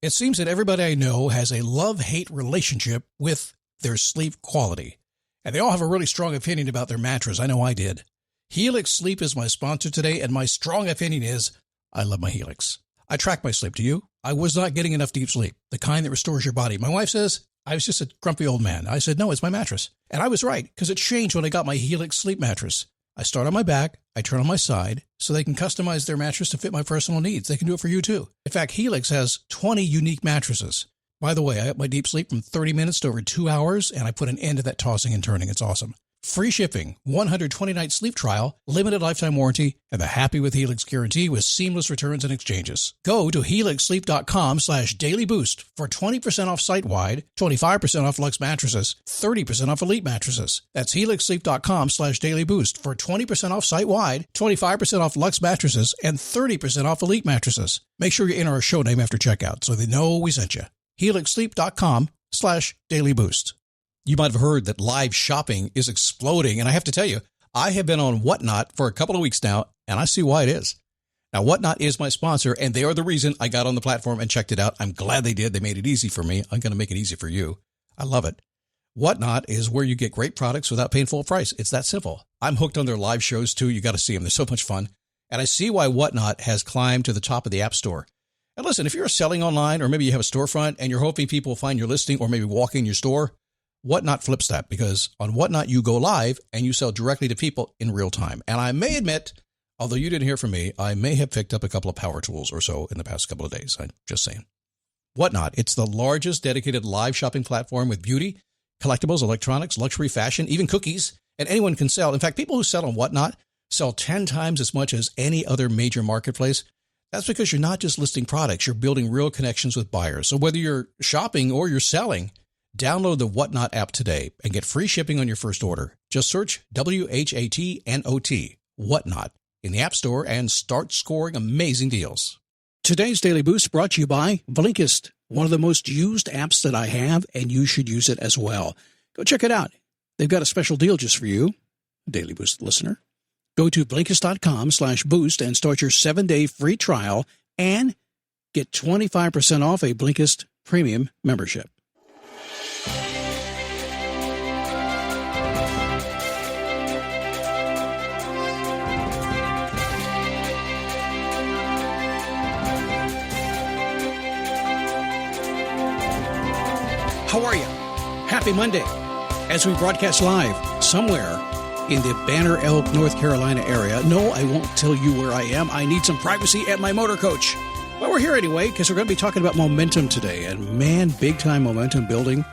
It seems that everybody I know has a love-hate relationship with their sleep quality. And they all have a really strong opinion about their mattress. I know I did. Helix Sleep is my sponsor today, and my strong opinion is I love my Helix. I track my sleep. Do you? I was not getting enough deep sleep, the kind that restores your body. My wife says I was just a grumpy old man. I said, no, it's my mattress. And I was right, because it changed when I got my Helix Sleep mattress. I start on my back, I turn on my side, so they can customize their mattress to fit my personal needs. They can do it for you, too. In fact, Helix has 20 unique mattresses. By the way, I up my deep sleep from 30 minutes to over 2 hours, and I put an end to that tossing and turning. It's awesome. Free shipping, 120-night sleep trial, limited lifetime warranty, and the Happy with Helix guarantee with seamless returns and exchanges. Go to helixsleep.com/dailyboost for 20% off site-wide, 25% off Luxe mattresses, 30% off Elite mattresses. That's helixsleep.com/dailyboost for 20% off site-wide, 25% off Luxe mattresses, and 30% off Elite mattresses. Make sure you enter our show name after checkout so they know we sent you. helixsleep.com/dailyboost. You might have heard that live shopping is exploding, and I have to tell you, I have been on Whatnot for a couple of weeks now, and I see why it is. Now, Whatnot is my sponsor, and they are the reason I got on the platform and checked it out. I'm glad they did. They made it easy for me. I'm going to make it easy for you. I love it. Whatnot is where you get great products without paying full price. It's that simple. I'm hooked on their live shows, too. You got to see them. They're so much fun. And I see why Whatnot has climbed to the top of the App Store. And listen, if you're selling online, or maybe you have a storefront, and you're hoping people will find your listing or maybe walk in your store, Whatnot flips that, because on Whatnot, you go live and you sell directly to people in real time. And I may admit, although you didn't hear from me, I may have picked up a couple of power tools or so in the past couple of days. I'm just saying. Whatnot, it's the largest dedicated live shopping platform with beauty, collectibles, electronics, luxury, fashion, even cookies, and anyone can sell. In fact, people who sell on Whatnot sell 10 times as much as any other major marketplace. That's because you're not just listing products, you're building real connections with buyers. So whether you're shopping or you're selling, download the Whatnot app today and get free shipping on your first order. Just search WHATNOT, Whatnot, in the App Store and start scoring amazing deals. Today's Daily Boost brought to you by Blinkist, one of the most used apps that I have, and you should use it as well. Go check it out. They've got a special deal just for you, Daily Boost listener. Go to Blinkist.com/boost and start your 7-day free trial and get 25% off a Blinkist premium membership. How are you? Happy Monday. As we broadcast live somewhere in the Banner Elk, North Carolina area. No, I won't tell you where I am. I need some privacy at my motor coach. But we're here anyway, because we're going to be talking about momentum today. And man, big-time momentum building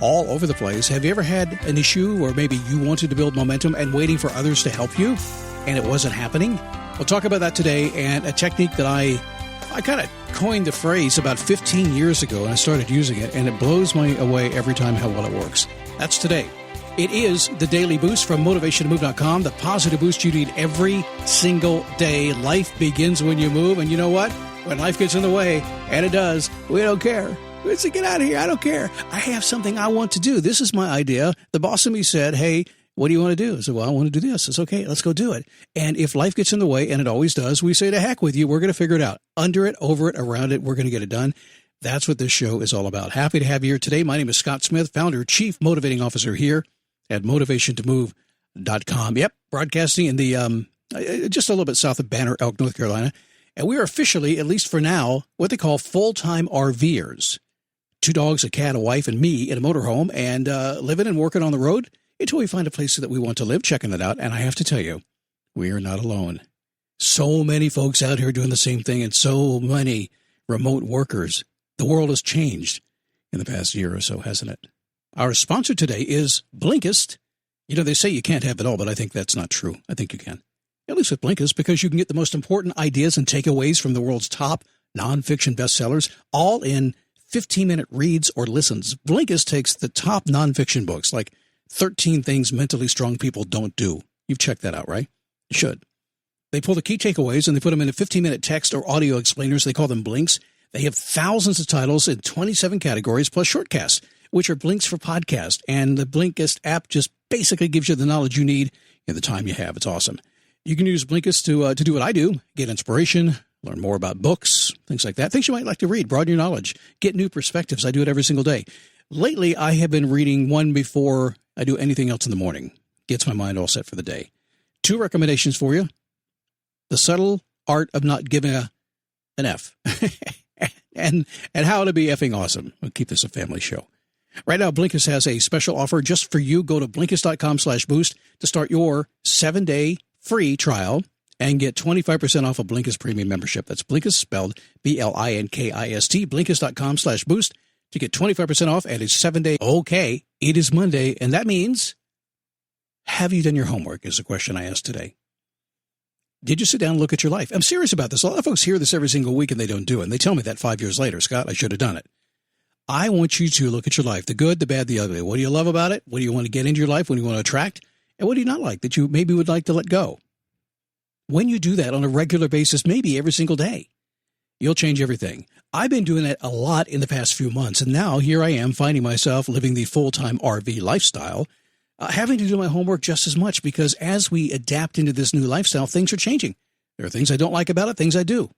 all over the place. Have you ever had an issue, or maybe you wanted to build momentum and waiting for others to help you, and it wasn't happening? We'll talk about that today, and a technique that I kind of coined the phrase about 15 years ago, and I started using it, and it blows me away every time how well it works. That's today. It is the Daily Boost from MotivationToMove.com, the positive boost you need every single day. Life begins when you move, and you know what? When life gets in the way, and it does, we don't care. We say, get out of here. I don't care. I have something I want to do. This is my idea. The boss of me said, hey, what do you want to do? I said, well, I want to do this. It's okay. Let's go do it. And if life gets in the way, and it always does, we say, to heck with you. We're going to figure it out. Under it, over it, around it. We're going to get it done. That's what this show is all about. Happy to have you here today. My name is Scott Smith, founder, chief motivating officer here at MotivationToMove.com. Yep, broadcasting in the just a little bit south of Banner Elk, North Carolina. And we are officially, at least for now, what they call full-time RVers. 2 dogs, a cat, a wife, and me in a motorhome, and living and working on the road until we find a place that we want to live, checking it out. And I have to tell you, we are not alone. So many folks out here doing the same thing, and so many remote workers. The world has changed in the past year or so, hasn't it? Our sponsor today is Blinkist. You know, they say you can't have it all, but I think that's not true. I think you can. At least with Blinkist, because you can get the most important ideas and takeaways from the world's top nonfiction bestsellers, all in 15-minute reads or listens. Blinkist takes the top nonfiction books, like 13 Things Mentally Strong People Don't Do. You've checked that out, right? You should. They pull the key takeaways and they put them into 15-minute text or audio explainers. They call them blinks. They have thousands of titles in 27 categories, plus shortcasts, which are blinks for podcast. And the Blinkist app just basically gives you the knowledge you need in the time you have. It's awesome. You can use Blinkist to do what I do, get inspiration, learn more about books, things like that, things you might like to read, broaden your knowledge, get new perspectives. I do it every single day. Lately, I have been reading one before I do anything else in the morning. Gets my mind all set for the day. 2 recommendations for you. The Subtle Art of Not Giving an F. and How to Be Effing Awesome. We'll keep this a family show. Right now, Blinkist has a special offer just for you. Go to Blinkist.com/boost to start your 7-day free trial and get 25% off a Blinkist premium membership. That's Blinkist, spelled Blinkist, Blinkist.com/boost to get 25% off and a 7-day. Okay, it is Monday, and that means, have you done your homework is the question I asked today. Did you sit down and look at your life? I'm serious about this. A lot of folks hear this every single week and they don't do it. And they tell me that 5 years later, Scott, I should have done it. I want you to look at your life, the good, the bad, the ugly. What do you love about it? What do you want to get into your life? What do you want to attract? And what do you not like that you maybe would like to let go? When you do that on a regular basis, maybe every single day, you'll change everything. I've been doing that a lot in the past few months, and now here I am finding myself living the full-time RV lifestyle, having to do my homework just as much because as we adapt into this new lifestyle, things are changing. There are things I don't like about it, things I do.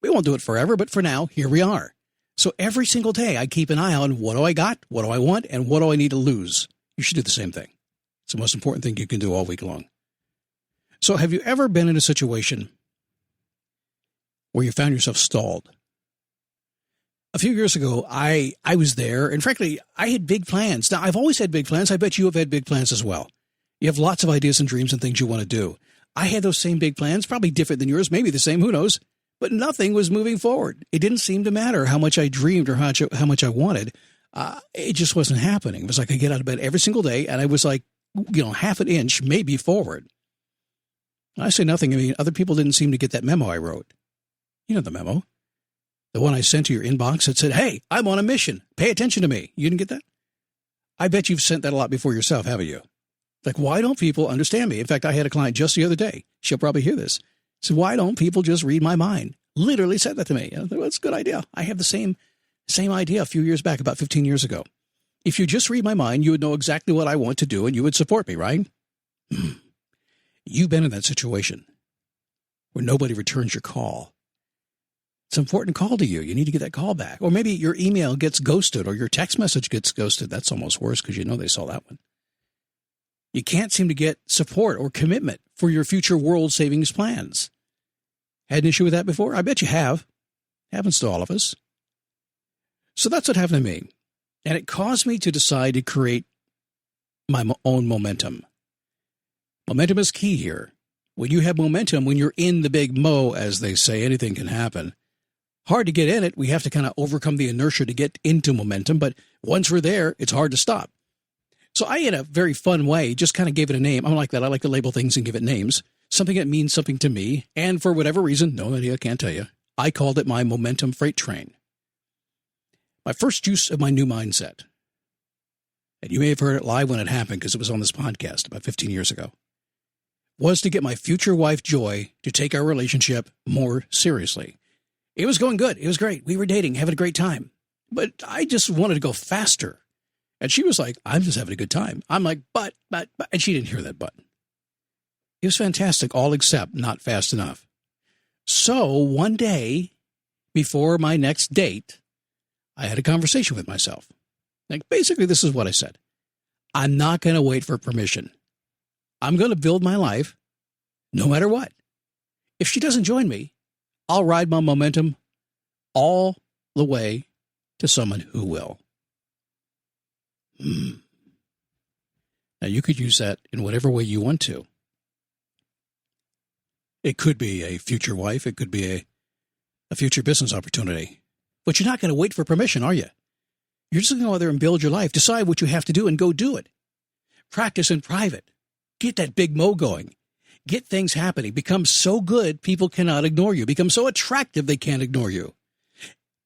We won't do it forever, but for now, here we are. So every single day, I keep an eye on what do I got, what do I want, and what do I need to lose. You should do the same thing. It's the most important thing you can do all week long. So have you ever been in a situation where you found yourself stalled? A few years ago, I was there, and frankly, I had big plans. Now, I've always had big plans. I bet you have had big plans as well. You have lots of ideas and dreams and things you want to do. I had those same big plans, probably different than yours, maybe the same, who knows? But nothing was moving forward. It didn't seem to matter how much I dreamed or how much I wanted. It just wasn't happening. It was like I get out of bed every single day, and I was like, half an inch, maybe forward. I say nothing. I mean, other people didn't seem to get that memo I wrote. You know the memo. The one I sent to your inbox that said, hey, I'm on a mission. Pay attention to me. You didn't get that? I bet you've sent that a lot before yourself, haven't you? Like, why don't people understand me? In fact, I had a client just the other day. She'll probably hear this. Said, why don't people just read my mind? Literally said that to me. I thought, well, it's a good idea. I have the same idea a few years back, about 15 years ago. If you just read my mind, you would know exactly what I want to do and you would support me, right? You've been in that situation where nobody returns your call. It's an important call to you. You need to get that call back. Or maybe your email gets ghosted or your text message gets ghosted. That's almost worse because you know they saw that one. You can't seem to get support or commitment for your future world savings plans. Had an issue with that before? I bet you have. Happens to all of us. So that's what happened to me. And it caused me to decide to create my own momentum. Momentum is key here. When you have momentum, when you're in the big mo, as they say, anything can happen. Hard to get in it. We have to kind of overcome the inertia to get into momentum. But once we're there, it's hard to stop. So I, in a very fun way, just kind of gave it a name. I'm like that. I like to label things and give it names. Something that means something to me. And for whatever reason, no idea, can't tell you, I called it my momentum freight train. My first use of my new mindset. And you may have heard it live when it happened because it was on this podcast about 15 years ago. Was to get my future wife, Joy, to take our relationship more seriously. It was going good. It was great. We were dating, having a great time. But I just wanted to go faster. And she was like, I'm just having a good time. I'm like, but. And she didn't hear that but. It was fantastic, all except not fast enough. So one day before my next date, I had a conversation with myself. Like, basically, this is what I said. I'm not going to wait for permission. I'm going to build my life no matter what. If she doesn't join me, I'll ride my momentum all the way to someone who will. Now, you could use that in whatever way you want to. It could be a future wife. It could be a future business opportunity. But you're not going to wait for permission, are you? You're just going to go out there and build your life. Decide what you have to do and go do it. Practice in private. Get that big mo going. Get things happening. Become so good people cannot ignore you. Become so attractive they can't ignore you.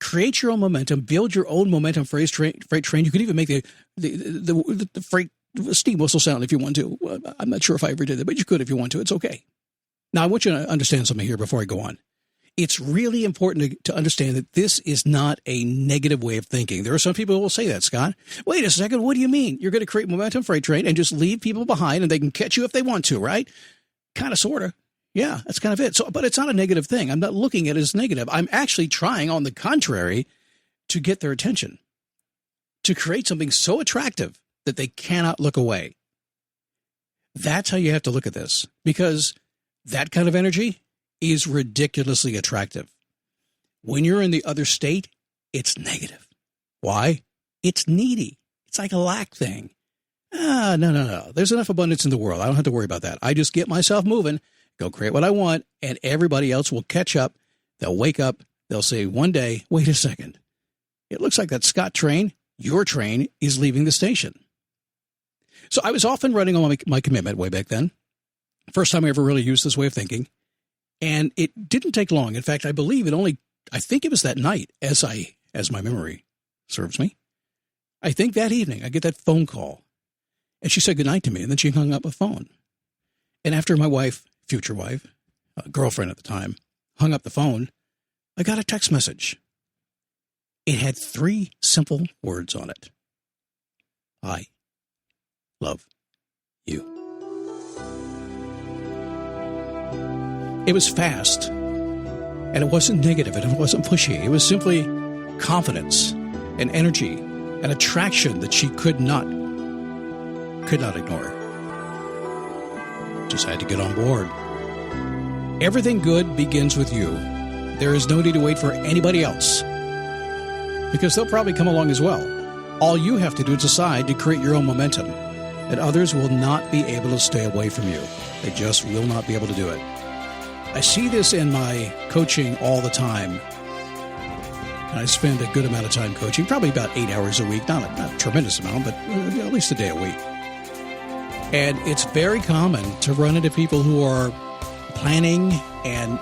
Create your own momentum. Build your own momentum freight train. You could even make the freight steam whistle sound if you want to. I'm not sure if I ever did that, but you could if you want to. It's okay. Now, I want you to understand something here before I go on. It's really important to understand that this is not a negative way of thinking. There are some people who will say that, Scott. Wait a second. What do you mean? You're going to create momentum freight train and just leave people behind and they can catch you if they want to, right? Kind of, sort of. Yeah, that's kind of it. So, but it's not a negative thing. I'm not looking at it as negative. I'm actually trying, on the contrary, to get their attention, to create something so attractive that they cannot look away. That's how you have to look at this, because that kind of energy is ridiculously attractive. When you're in the other state, it's negative. Why? It's needy. It's like a lack thing. No. There's enough abundance in the world. I don't have to worry about that. I just get myself moving, go create what I want, and everybody else will catch up. They'll wake up. They'll say one day, wait a second. It looks like that Scott train, your train, is leaving the station. So I was often running on my commitment way back then. First time I ever really used this way of thinking. And it didn't take long. In fact, I think it was that night, as my memory serves me. I think that evening I get that phone call. And she said goodnight to me, and then she hung up the phone. And after my wife, future wife, girlfriend at the time, hung up the phone, I got a text message. It had 3 simple words on it. I love you. It was fast, and it wasn't negative, and it wasn't pushy. It was simply confidence and energy and attraction that she could not ignore. Just had to get on board. Everything good begins with you. There is no need to wait for anybody else, because they'll probably come along as well. All you have to do is decide to create your own momentum, and others will not be able to stay away from you. They just will not be able to do it. I see this in my coaching all the time. And I spend a good amount of time coaching, probably about 8 hours a week, not a tremendous amount, but at least a day a week. And it's very common to run into people who are planning and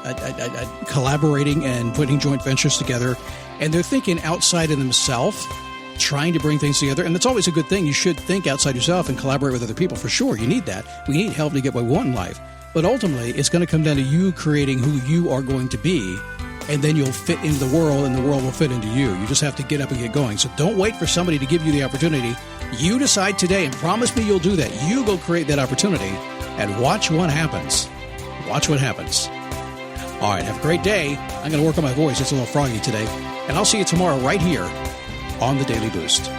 collaborating and putting joint ventures together, and they're thinking outside of themselves, trying to bring things together. And it's always a good thing. You should think outside yourself and collaborate with other people, for sure. You need that. We need help to get what we want in life. But ultimately, it's going to come down to you creating who you are going to be, and then you'll fit into the world, and the world will fit into you. You just have to get up and get going. So don't wait for somebody to give you the opportunity. You decide today, and promise me you'll do that. You go create that opportunity, and watch what happens. Watch what happens. All right, have a great day. I'm going to work on my voice. It's a little froggy today. And I'll see you tomorrow right here on the Daily Boost.